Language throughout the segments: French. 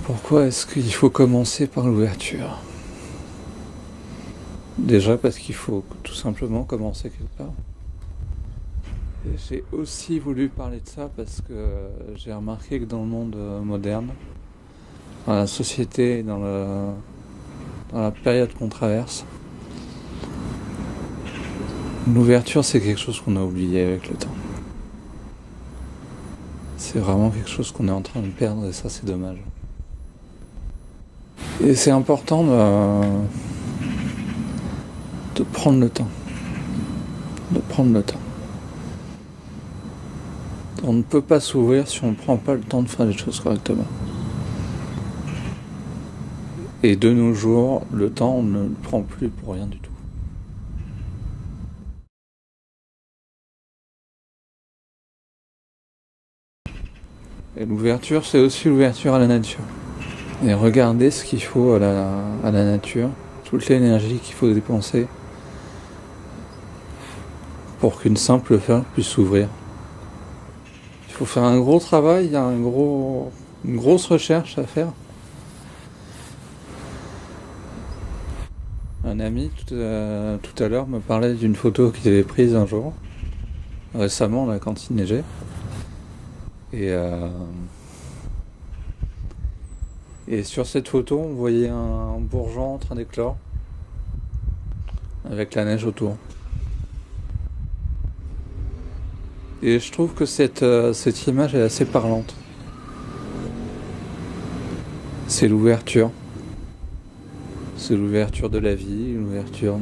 Pourquoi est-ce qu'il faut commencer par l'ouverture? Déjà parce qu'il faut tout simplement commencer quelque part. Et j'ai aussi voulu parler de ça parce que j'ai remarqué que dans le monde moderne, dans la société, dans la période qu'on traverse, l'ouverture c'est quelque chose qu'on a oublié avec le temps. C'est vraiment quelque chose qu'on est en train de perdre et ça c'est dommage. Et c'est important de prendre le temps. De prendre le temps. On ne peut pas s'ouvrir si on ne prend pas le temps de faire les choses correctement. Et de nos jours, le temps, on ne le prend plus pour rien du tout. Et l'ouverture, c'est aussi l'ouverture à la nature. Et regarder ce qu'il faut à la nature, toute l'énergie qu'il faut dépenser pour qu'une simple fleur puisse s'ouvrir. Il faut faire un gros travail, il y a une grosse recherche à faire. Un ami tout à l'heure me parlait d'une photo qu'il avait prise un jour, récemment là, quand il neigeait. Et sur cette photo, on voyait un bourgeon en train d'éclore, avec la neige autour. Et je trouve que cette image est assez parlante. C'est l'ouverture. C'est l'ouverture de la vie, l'ouverture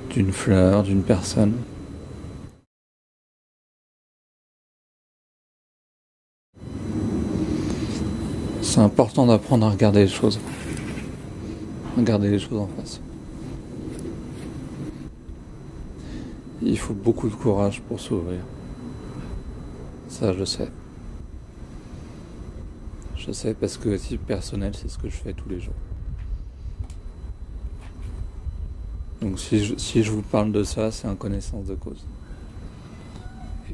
d'une fleur, d'une personne. C'est important d'apprendre à regarder les choses. Regarder les choses en face. Il faut beaucoup de courage pour s'ouvrir. Ça, je sais. Je sais parce que à titre personnel, c'est ce que je fais tous les jours. Donc si je vous parle de ça, c'est en connaissance de cause.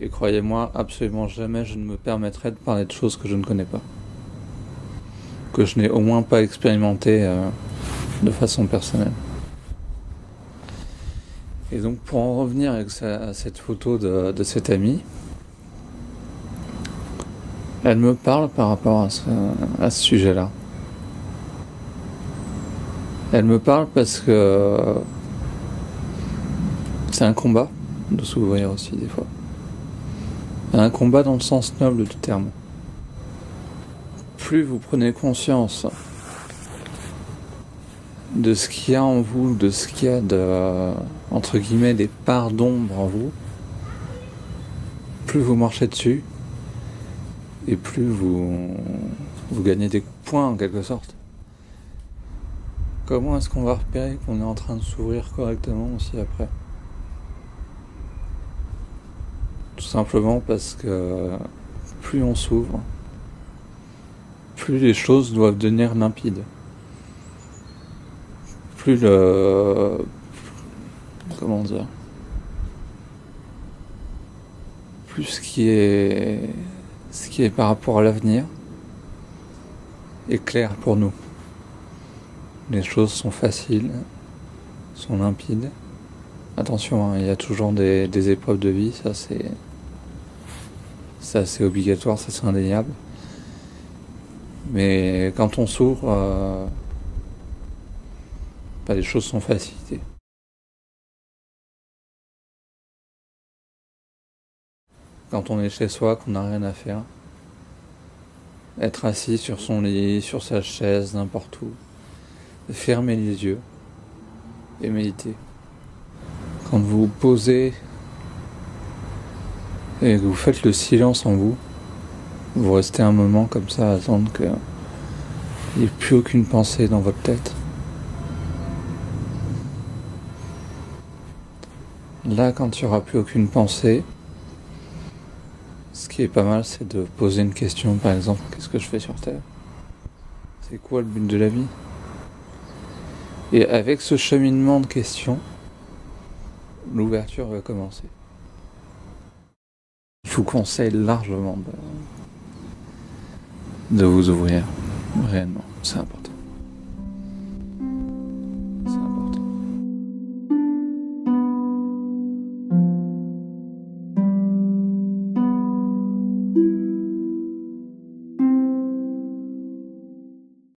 Et croyez-moi, absolument jamais je ne me permettrai de parler de choses que je ne connais pas. Que je n'ai au moins pas expérimenté de façon personnelle. Et donc pour en revenir à cette photo de cette amie, elle me parle par rapport à ce sujet-là. Elle me parle parce que c'est un combat de s'ouvrir aussi des fois. Un combat dans le sens noble du terme. Plus vous prenez conscience de ce qu'il y a en vous, de ce qu'il y a entre guillemets des parts d'ombre en vous, plus vous marchez dessus et plus vous gagnez des points en quelque sorte. Comment est-ce qu'on va repérer qu'on est en train de s'ouvrir correctement aussi après? Tout simplement parce que plus on s'ouvre, plus les choses doivent devenir limpides. Plus plus ce qui est par rapport à l'avenir est clair pour nous. Les choses sont faciles, sont limpides. Attention, hein, il y a toujours des épreuves de vie, ça c'est obligatoire, ça c'est indéniable. Mais quand on s'ouvre, les choses sont facilitées. Quand on est chez soi, qu'on n'a rien à faire, être assis sur son lit, sur sa chaise, n'importe où, fermer les yeux et méditer. Quand vous vous posez et que vous faites le silence en vous, vous restez un moment comme ça à attendre qu'il n'y ait plus aucune pensée dans votre tête. Là, quand il n'y aura plus aucune pensée, ce qui est pas mal, c'est de poser une question, par exemple, qu'est-ce que je fais sur Terre? C'est quoi le but de la vie? Et avec ce cheminement de questions, l'ouverture va commencer. Je vous conseille largement de vous ouvrir. réellement, c'est important.